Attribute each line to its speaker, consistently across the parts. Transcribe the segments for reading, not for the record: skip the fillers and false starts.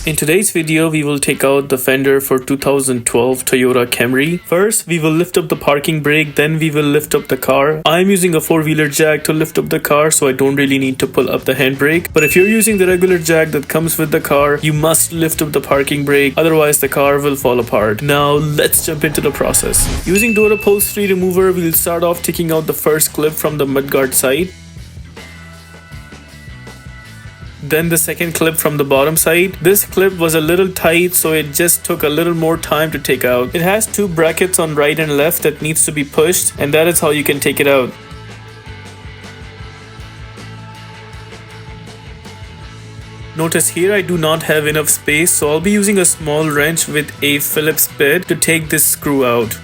Speaker 1: In today's video, we will take out the fender for 2012 Toyota Camry. First, we will lift up the parking brake, then we will lift up the car. I'm using a 4-wheeler jack to lift up the car, so I don't really need to pull up the handbrake. But if you're using the regular jack that comes with the car, you must lift up the parking brake, otherwise the car will fall apart. Now, let's jump into the process. Using door upholstery remover, we'll start off taking out the first clip from the mudguard side. Then the second clip from the bottom side. This clip was a little tight, so it just took a little more time to take out. It has two brackets on right and left that needs to be pushed, and that is how you can take it out. Notice here I do not have enough space, so I'll be using a small wrench with a Phillips bit to take this screw out.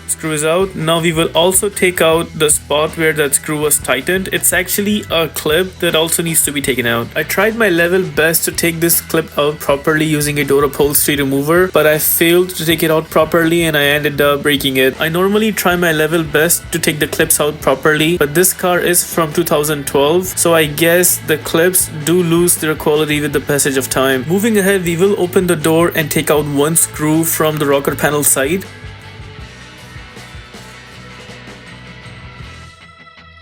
Speaker 1: Screw is out. Now we will also take out the spot where that screw was tightened. It's actually a clip that also needs to be taken out. I tried my level best to take this clip out properly using a door upholstery remover, but I failed to take it out properly and I ended up breaking it. I normally try my level best to take the clips out properly, but this car is from 2012, so I guess the clips do lose their quality with the passage of time. Moving ahead, we will open the door and take out one screw from the rocker panel side.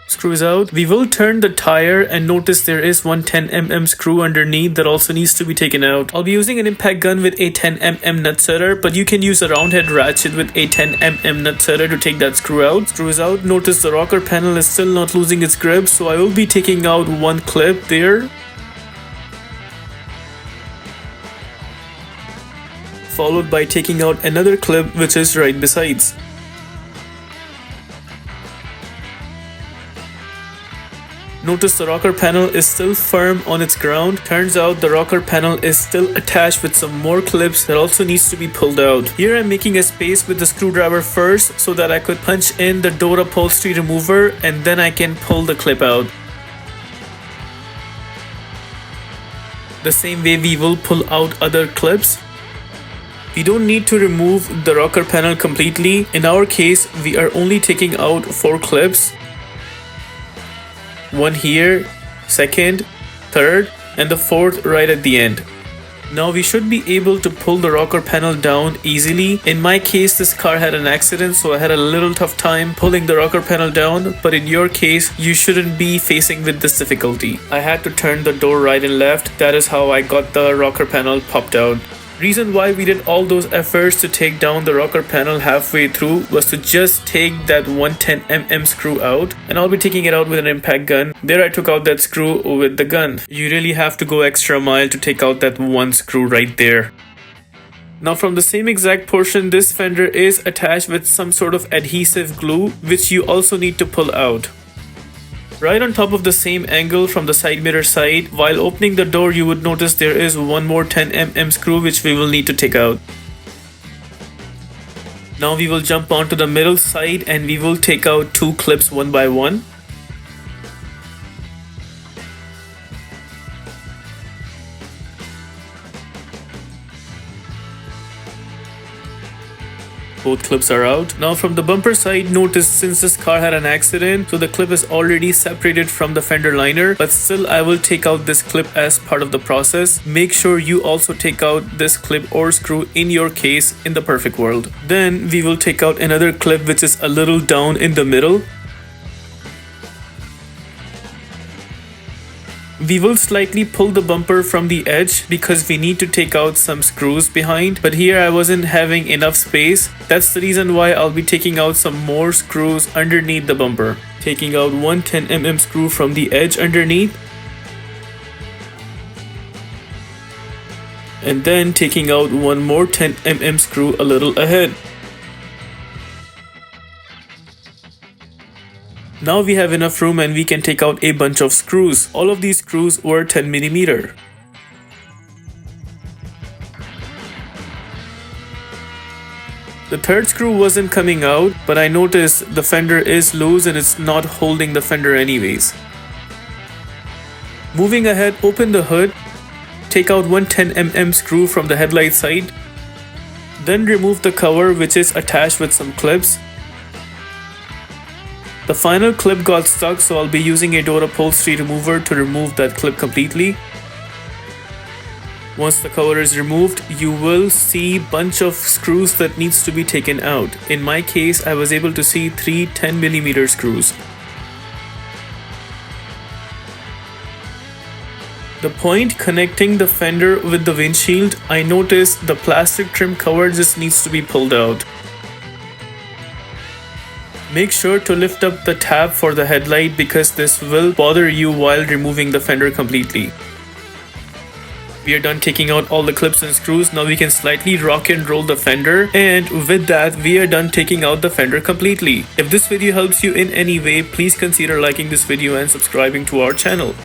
Speaker 1: Screw is out. We will turn the tire and notice there is one 10mm screw underneath that also needs to be taken out. I'll be using an impact gun with a 10mm nut setter, but you can use a round head ratchet with a 10mm nut setter to take that screw out. Screw is out. Notice the rocker panel is still not losing its grip, so I will be taking out one clip there. Followed by taking out another clip which is right besides. Notice the rocker panel is still firm on its ground. Turns out the rocker panel is still attached with some more clips that also needs to be pulled out. Here I'm making a space with the screwdriver first so that I could punch in the door upholstery remover and then I can pull the clip out. The same way we will pull out other clips. We don't need to remove the rocker panel completely. In our case, we are only taking out 4 clips. One here, second, third, and the fourth right at the end. Now we should be able to pull the rocker panel down easily. In my case, this car had an accident, so I had a little tough time pulling the rocker panel down, but in your case, you shouldn't be facing with this difficulty. I had to turn the door right and left. That is how I got the rocker panel popped out. Reason why we did all those efforts to take down the rocker panel halfway through was to just take that 110mm screw out, and I'll be taking it out with an impact gun. There I took out that screw with the gun. You really have to go extra mile to take out that one screw right there. Now from the same exact portion, this fender is attached with some sort of adhesive glue which you also need to pull out. Right on top of the same angle from the side mirror side, while opening the door you would notice there is one more 10mm screw which we will need to take out. Now we will jump onto the middle side and we will take out 2 clips one by one. Both clips are out. Now from the bumper side, notice since this car had an accident, so the clip is already separated from the fender liner, but still I will take out this clip as part of the process. Make sure you also take out this clip or screw in your case in the perfect world. Then we will take out another clip which is a little down in the middle. We will slightly pull the bumper from the edge because we need to take out some screws behind, but here I wasn't having enough space. That's the reason why I'll be taking out some more screws underneath the bumper. Taking out one 10mm screw from the edge underneath. And then taking out one more 10mm screw a little ahead. Now we have enough room and we can take out a bunch of screws. All of these screws were 10mm. The third screw wasn't coming out, but I noticed the fender is loose and it's not holding the fender anyways. Moving ahead, open the hood, take out one 10mm screw from the headlight side, then remove the cover which is attached with some clips. The final clip got stuck, so I'll be using a door upholstery remover to remove that clip completely. Once the cover is removed, you will see bunch of screws that needs to be taken out. In my case, I was able to see 3 10mm screws. The point connecting the fender with the windshield, I noticed the plastic trim cover just needs to be pulled out. Make sure to lift up the tab for the headlight because this will bother you while removing the fender completely. We are done taking out all the clips and screws. Now we can slightly rock and roll the fender, and with that we are done taking out the fender completely. If this video helps you in any way, please consider liking this video and subscribing to our channel.